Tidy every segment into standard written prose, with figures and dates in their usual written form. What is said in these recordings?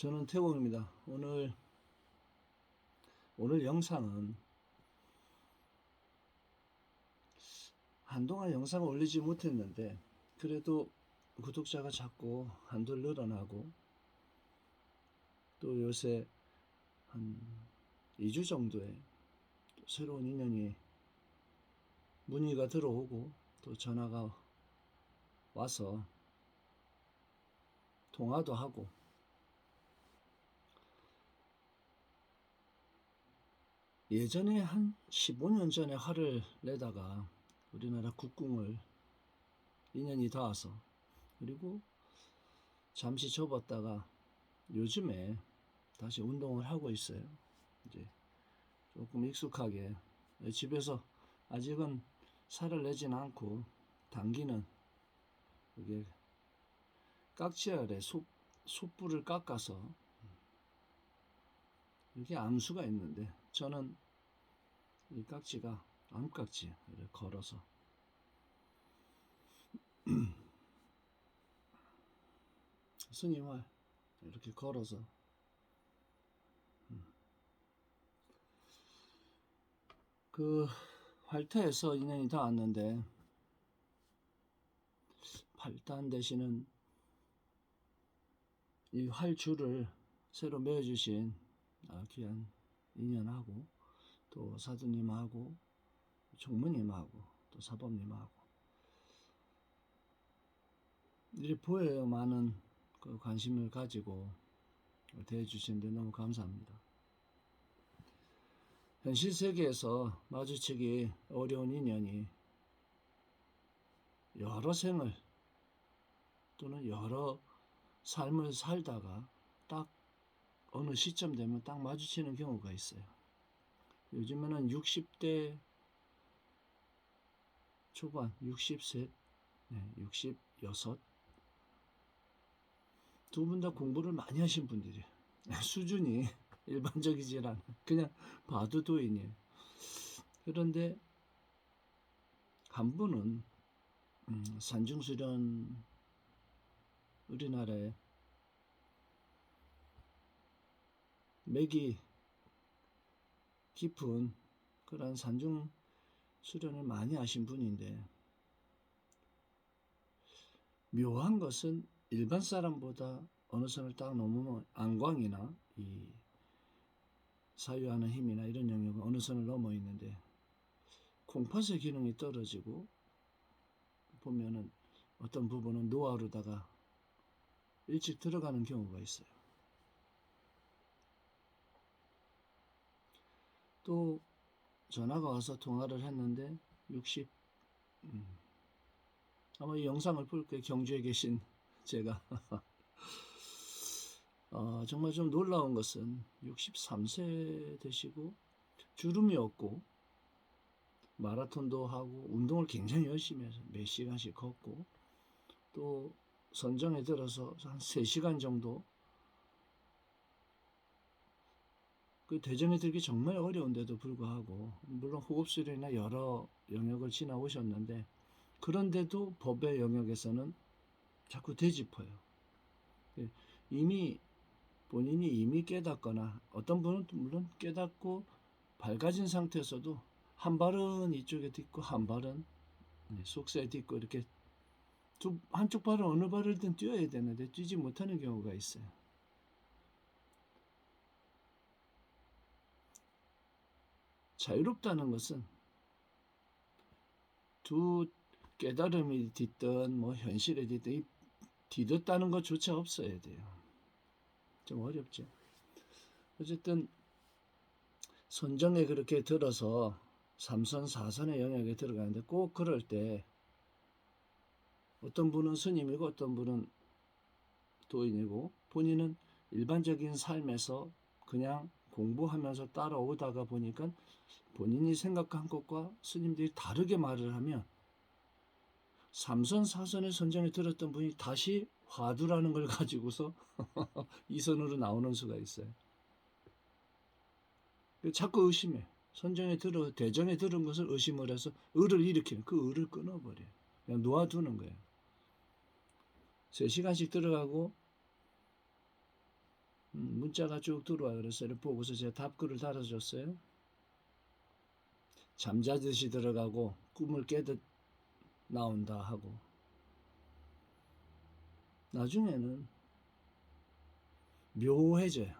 저는 태국입니다. 오늘 영상은 한동안 영상을 올리지 못했는데 그래도 구독자가 자꾸 한둘 늘어나고 또 요새 한 2주 정도에 새로운 인연이 문의가 들어오고 또 전화가 와서 통화도 하고 예전에 한 15년 전에 화를 내다가 우리나라 국궁을 인연이 닿아서 그리고 잠시 접었다가 요즘에 다시 운동을 하고 있어요. 이제 조금 익숙하게 집에서 아직은 살을 내진 않고 당기는 이게 깍지 아래 숯불을 깎아서 이렇게 암수가 있는데 저는 이 깍지가 암깍지를 걸어서 스님을 이렇게 걸어서 그 활터에서 인연이 닿았는데 8단 되시는 이 활줄을 새로 매어주신 귀한 인연하고 또 사두님하고 총무님하고 또 사범님하고 이렇게 보여요. 많은 그 관심을 가지고 대해주시는데 너무 감사합니다. 현실 세계에서 마주치기 어려운 인연이 여러 생을 또는 여러 삶을 살다가 딱 어느 시점 되면 딱 마주치는 경우가 있어요. 요즘에는 60대 초반, 63, 66 두 분 다 공부를 많이 하신 분들이에요. 수준이 일반적이지 않아. 그냥 봐도 도인이에요. 그런데 한 분은 산중수련 우리나라에 맥이 깊은 그런 산중 수련을 많이 하신 분인데 묘한 것은 일반 사람보다 어느 선을 딱 넘으면 안광이나 이 사유하는 힘이나 이런 영역은 어느 선을 넘어 있는데 콩팥의 기능이 떨어지고 보면은 어떤 부분은 노화로다가 일찍 들어가는 경우가 있어요. 또 전화가 와서 통화를 했는데 60 아마 이 영상을 볼 때 경주에 계신 제가 정말 좀 놀라운 것은 63세 되시고 주름이 없고 마라톤도 하고 운동을 굉장히 열심히 해서 몇 시간씩 걷고 또 선정에 들어서 한 3시간 정도 그 대전에 들기 정말 어려운데도 불구하고 물론 호흡수련이나 여러 영역을 지나오셨는데 그런데도 법의 영역에서는 자꾸 되짚어요. 본인이 이미 깨닫거나 어떤 분은 물론 깨닫고 밝아진 상태에서도 한 발은 이쪽에 딛고 한 발은 속세에 딛고 이렇게 한쪽 발은 어느 발을든 뛰어야 되는데 뛰지 못하는 경우가 있어요. 자유롭다는 것은 두 깨달음이 딛든 뭐 현실에 딛든 뒤졌다는 것조차 없어야 돼요. 좀 어렵죠. 어쨌든 선정에 그렇게 들어서 3선, 4선의 영역에 들어가는데 꼭 그럴 때 어떤 분은 스님이고 어떤 분은 도인이고 본인은 일반적인 삶에서 그냥 공부하면서 따라오다가 보니까 본인이 생각한 것과 스님들이 다르게 말을 하면 3선, 4선의 선정에 들었던 분이 다시 화두라는 걸 가지고서 2선으로 나오는 수가 있어요. 자꾸 의심해. 대정에 들은 것을 의심을 해서 의를 일으키는 그 의를 끊어버려요. 그냥 놓아두는 거예요. 3시간씩 들어가고 문자가 쭉 들어와. 그래서 보고서 제가 답글을 달아줬어요. 잠자듯이 들어가고 꿈을 깨듯 나온다 하고, 나중에는 묘해져요.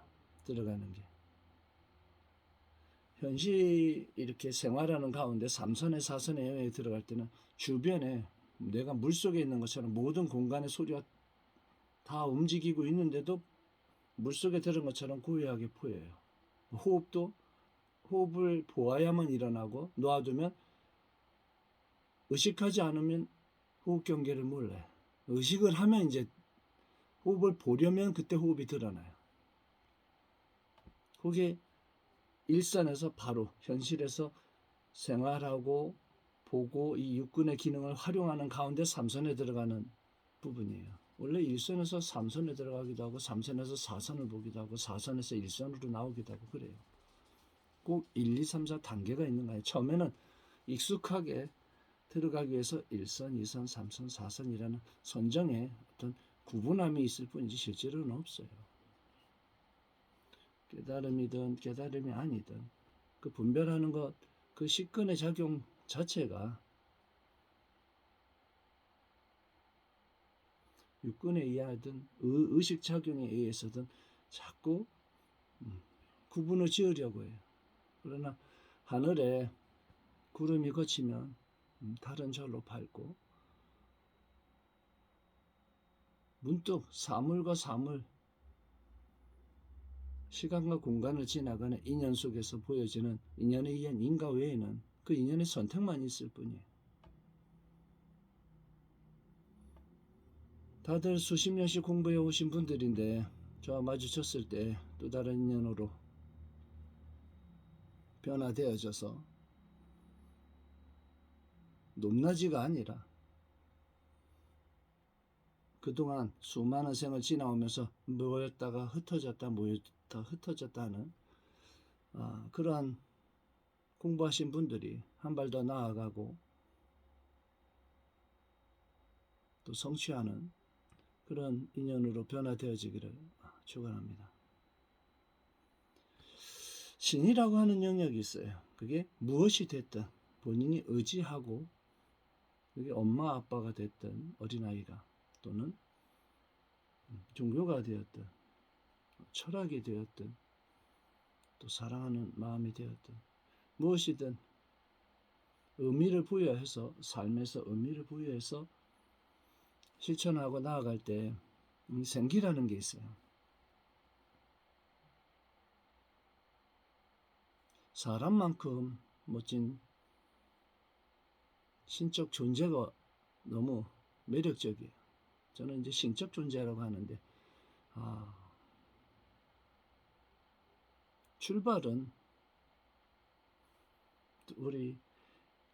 들어가는 게. 현실 이렇게 생활하는 가운데 3선의 4선의 영역에 들어갈 때는 주변에 내가 물속에 있는 것처럼 모든 공간의 소리가 다 움직이고 있는데도 물속에 들은 것처럼 고요하게 보여요. 호흡도 호흡을 보아야만 일어나고 놓아두면, 의식하지 않으면 호흡 경계를 몰라요. 의식을 하면 이제 호흡을 보려면 그때 호흡이 드러나요. 그게 일선에서 바로 현실에서 생활하고 보고 이 육군의 기능을 활용하는 가운데 3선에 들어가는 부분이에요. 원래 1선에서 3선에 들어가기도 하고 3선에서 4선을 보기도 하고 4선에서 1선으로 나오기도 하고 그래요. 꼭 1, 2, 3, 4 단계가 있는 거예요. 처음에는 익숙하게 들어가기 위해서 1선, 2선, 3선, 4선이라는 선정에 어떤 구분함이 있을 뿐이지 실제로는 없어요. 깨달음이든 깨달음이 아니든 그 분별하는 것, 그 식근의 작용 자체가 육근에 의하든 의식 작용에 의해서든 자꾸 구분을 지으려고 해요. 그러나 하늘에 구름이 걷히면 다른 절로 밝고, 문득 사물과 사물, 시간과 공간을 지나가는 인연 속에서 보여지는 인연에 의한 인과 외에는 그 인연의 선택만 있을 뿐이에요. 다들 수십 년씩 공부해 오신 분들인데 저와 마주쳤을 때 또 다른 인연으로 변화되어져서 높낮이가 아니라 그동안 수많은 생을 지나오면서 모였다가 흩어졌다 모였다 흩어졌다 하는 그러한 공부하신 분들이 한 발 더 나아가고 또 성취하는 그런 인연으로 변화되어지기를 축원합니다. 신이라고 하는 영역이 있어요. 그게 무엇이 됐든 본인이 의지하고, 그게 엄마 아빠가 됐든 어린아이가, 또는 종교가 되었든 철학이 되었든 또 사랑하는 마음이 되었든 무엇이든 의미를 부여해서, 삶에서 의미를 부여해서 실천하고 나아갈 때 생기라는 게 있어요. 사람만큼 멋진 신적 존재가 너무 매력적이에요. 저는 이제 신적 존재라고 하는데, 출발은 우리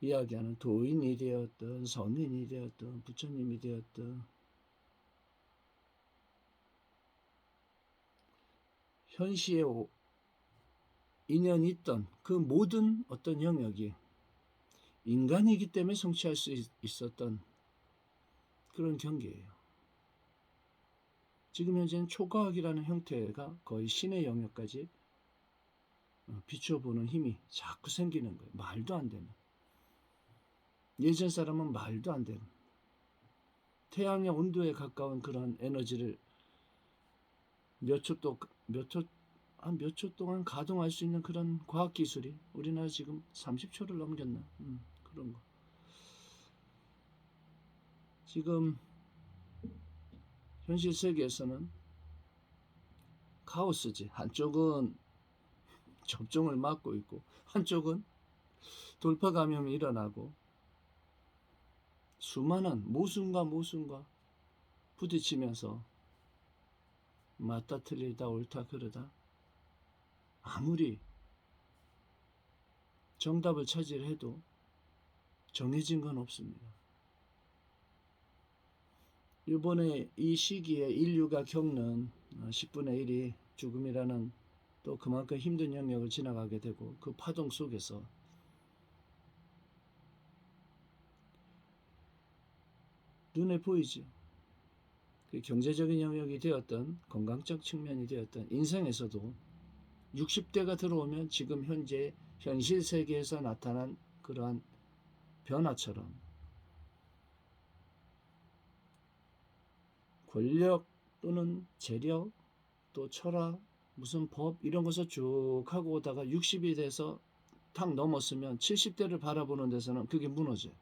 이야기하는 도인이 되었든 성인이 되었든 부처님이 되었든 현시에 인연이 있던 그 모든 어떤 영역이 인간이기 때문에 성취할 수 있었던 그런 경계예요. 지금 현재는 초과학이라는 형태가 거의 신의 영역까지 비춰보는 힘이 자꾸 생기는 거예요. 말도 안 되는. 예전 사람은 말도 안 되는 태양의 온도에 가까운 그런 에너지를 몇 초 동안 가동할 수 있는 그런 과학 기술이 우리나라 지금 30초를 넘겼나? 그런 거. 지금 현실 세계에서는 카오스지. 한쪽은 접종을 막고 있고 한쪽은 돌파 감염이 일어나고 수많은 모순과 부딪히면서 맞다 틀리다 옳다 그르다 아무리 정답을 차지를 해도 정해진 건 없습니다. 이번에 이 시기에 인류가 겪는 10분의 1이 죽음이라는 또 그만큼 힘든 영역을 지나가게 되고, 그 파동 속에서 눈에 보이죠. 그 경제적인 영역이 되었던 건강적 측면이 되었던 인생에서도 60대가 들어오면 지금 현재 현실 세계에서 나타난 그러한 변화처럼 권력 또는 재력 또 철학 무슨 법 이런 것을 쭉 하고 오다가 60이 돼서 탁 넘었으면 70대를 바라보는 데서는 그게 무너져요.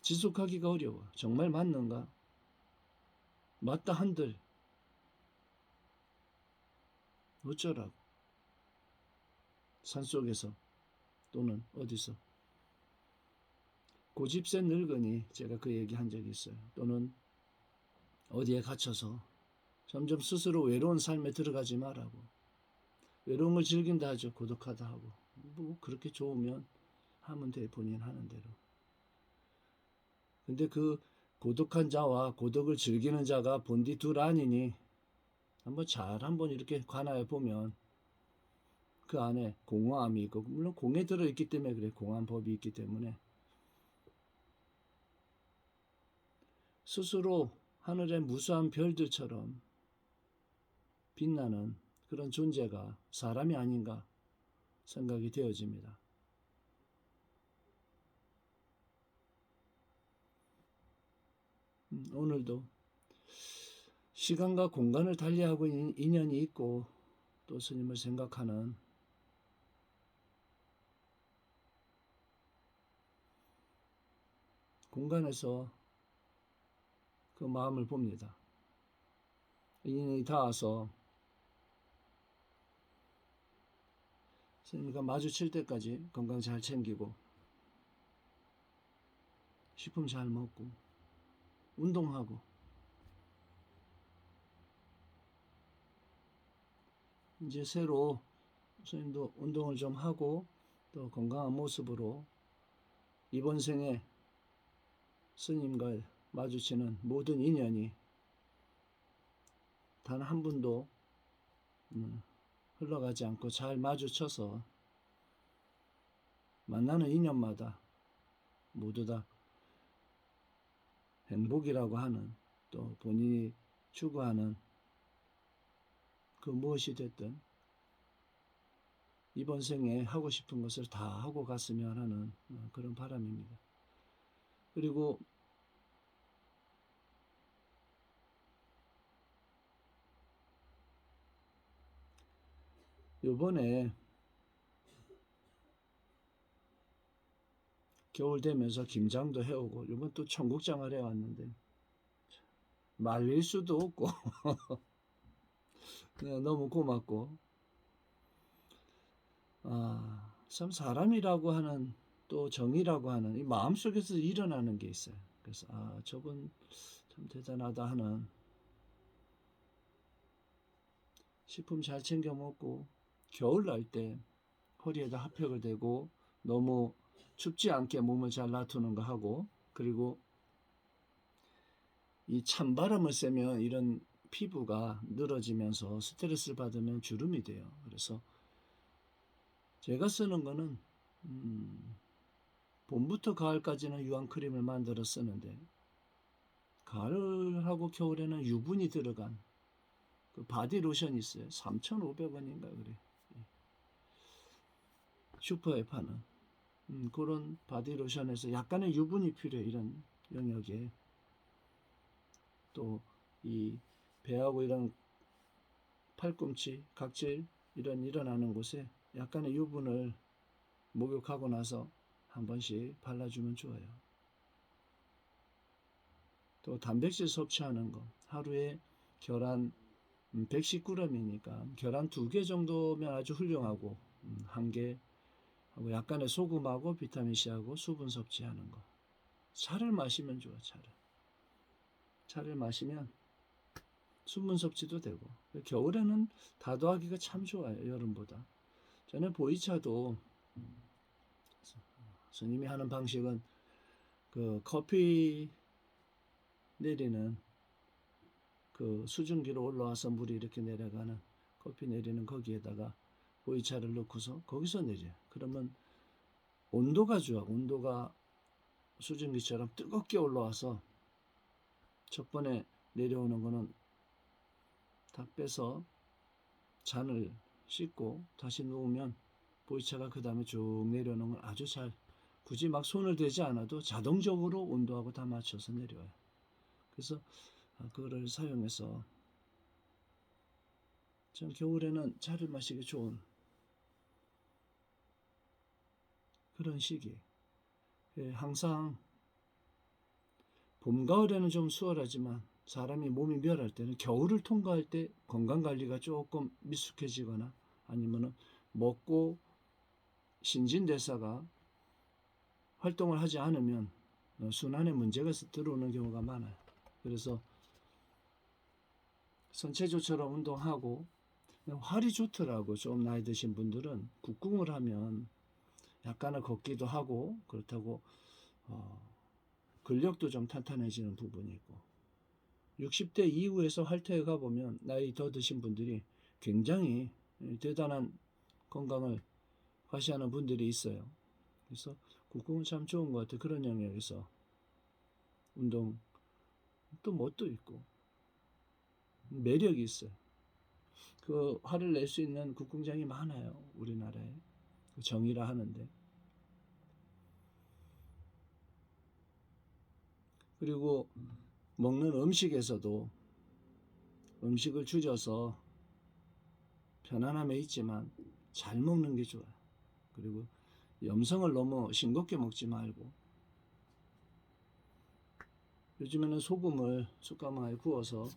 지속하기가 어려워. 정말 맞는가? 맞다 한들 어쩌라고. 산속에서 또는 어디서 고집센 늙은이 제가 그 얘기 한 적이 있어요. 또는 어디에 갇혀서 점점 스스로 외로운 삶에 들어가지 말라고. 외로움을 즐긴다 하죠. 고독하다 하고. 뭐 그렇게 좋으면 하면 돼. 본인 하는 대로. 근데 그 고독한 자와 고독을 즐기는 자가 본디 둘 아니니 한번 이렇게 관하여 보면 그 안에 공허함이 있고 물론 공에 들어있기 때문에 그래. 공허한 법이 있기 때문에 스스로 하늘의 무수한 별들처럼 빛나는 그런 존재가 사람이 아닌가 생각이 되어집니다. 오늘도 시간과 공간을 달리하고 인연이 있고 또 스님을 생각하는 공간에서 그 마음을 봅니다. 인연이 닿아서 스님과 마주칠 때까지 건강 잘 챙기고 식품 잘 먹고 운동하고 이제 새로 스님도 운동을 좀 하고 또 건강한 모습으로 이번 생에 스님과 마주치는 모든 인연이 단 한 분도 흘러가지 않고 잘 마주쳐서 만나는 인연마다 모두 다 행복이라고 하는 또 본인이 추구하는 그 무엇이 됐든 이번 생에 하고 싶은 것을 다 하고 갔으면 하는 그런 바람입니다. 그리고 요번에 겨울 되면서 김장도 해오고 요번 또 청국장을 해왔는데 말릴 수도 없고 너무 고맙고 참 사람이라고 하는 또 정이라고 하는 이 마음속에서 일어나는 게 있어요. 그래서 저분 참 대단하다 하는 식품 잘 챙겨 먹고 겨울 날 때 허리에다 핫팩을 대고 너무 춥지 않게 몸을 잘 놔두는 거 하고 그리고 이 찬바람을 쐬면 이런 피부가 늘어지면서 스트레스를 받으면 주름이 돼요. 그래서 제가 쓰는 거는 봄부터 가을까지는 유황크림을 만들어 쓰는데 가을하고 겨울에는 유분이 들어간 그 바디로션이 있어요. 3,500원인가 그래. 슈퍼에 파는 그런 바디로션에서 약간의 유분이 필요해. 이런 영역에 또 이 배하고 이런 팔꿈치, 각질 이런 일어나는 곳에 약간의 유분을 목욕하고 나서 한 번씩 발라주면 좋아요. 또 단백질 섭취하는 거 하루에 계란 110g이니까 계란 2개 정도면 아주 훌륭하고 1개 하고 약간의 소금하고 비타민C하고 수분 섭취하는 거. 차를 마시면 좋아. 차를 마시면 수분 섭취도 되고 겨울에는 다도하기가 참 좋아요. 여름보다. 전에 보이차도 스님이 하는 방식은 그 커피 내리는 그 수증기로 올라와서 물이 이렇게 내려가는 커피 내리는 거기에다가 보이차를 넣고서 거기서 내려. 그러면 온도가 좋아. 온도가 수증기처럼 뜨겁게 올라와서 첫 번에 내려오는 거는 다 빼서 잔을 씻고 다시 누우면 보이차가 그 다음에 쭉 내려오는 걸 아주 잘, 굳이 막 손을 대지 않아도 자동적으로 온도하고 다 맞춰서 내려와요. 그래서 그거를 사용해서 전 겨울에는 차를 마시기 좋은 그런 시기. 항상 봄, 가을에는 좀 수월하지만 사람이 몸이 멸할 때는 겨울을 통과할 때 건강관리가 조금 미숙해지거나 아니면은 먹고 신진대사가 활동을 하지 않으면 순환에 문제가 들어오는 경우가 많아요. 그래서 선체조처럼 운동하고 활이 좋더라고. 좀 나이 드신 분들은 국궁을 하면 약간은 걷기도 하고 그렇다고 근력도 좀 탄탄해지는 부분이 있고 60대 이후에서 활태에 가보면 나이 더 드신 분들이 굉장히 대단한 건강을 과시하는 분들이 있어요. 그래서 국궁은 참 좋은 것 같아요. 그런 영역에서 운동 또 멋도 있고 매력이 있어요. 그 화를 낼 수 있는 국궁장이 많아요. 우리나라에. 정이라 하는데. 그리고 먹는 음식에서도 음식을 줄여서 편안함에 있지만 잘 먹는 게 좋아요. 그리고 염성을 너무 싱겁게 먹지 말고 요즘에는 소금을 숯가마에 구워서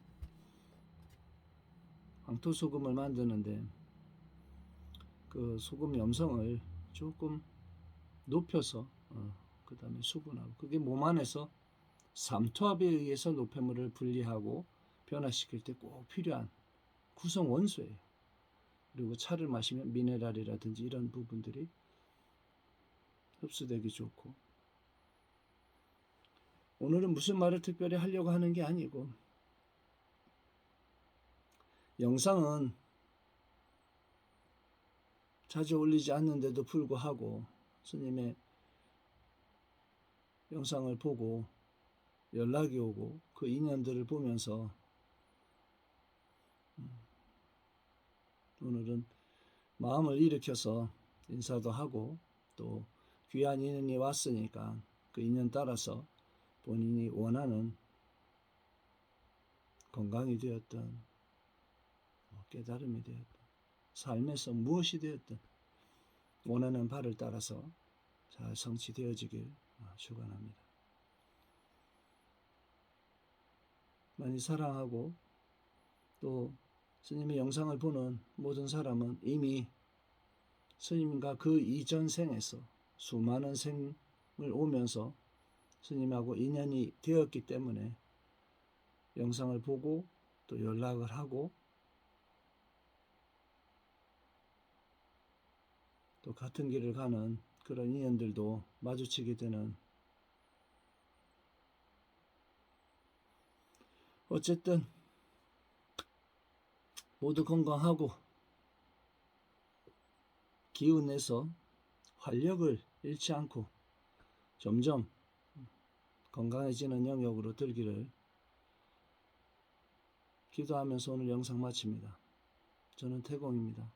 황토소금을 만드는데 그 소금 염성을 조금 높여서 그 다음에 수분하고 그게 몸 안에서 삼투압에 의해서 노폐물을 분리하고 변화시킬 때 꼭 필요한 구성 원소예요. 그리고 차를 마시면 미네랄이라든지 이런 부분들이 흡수되기 좋고 오늘은 무슨 말을 특별히 하려고 하는 게 아니고 영상은 자주 올리지 않는데도 불구하고 스님의 영상을 보고 연락이 오고 그 인연들을 보면서 오늘은 마음을 일으켜서 인사도 하고 또 귀한 인연이 왔으니까 그 인연 따라서 본인이 원하는 건강이 되었든 깨달음이 되었든 삶에서 무엇이 되었든 원하는 바를 따라서 잘 성취되어지길 축원합니다. 많이 사랑하고 또 스님의 영상을 보는 모든 사람은 이미 스님과 그 이전 생에서 수많은 생을 오면서 스님하고 인연이 되었기 때문에 영상을 보고 또 연락을 하고 또 같은 길을 가는 그런 인연들도 마주치게 되는 어쨌든 모두 건강하고 기운 내서 활력을 잃지 않고 점점 건강해지는 영역으로 들기를 기도하면서 오늘 영상 마칩니다. 저는 태공입니다.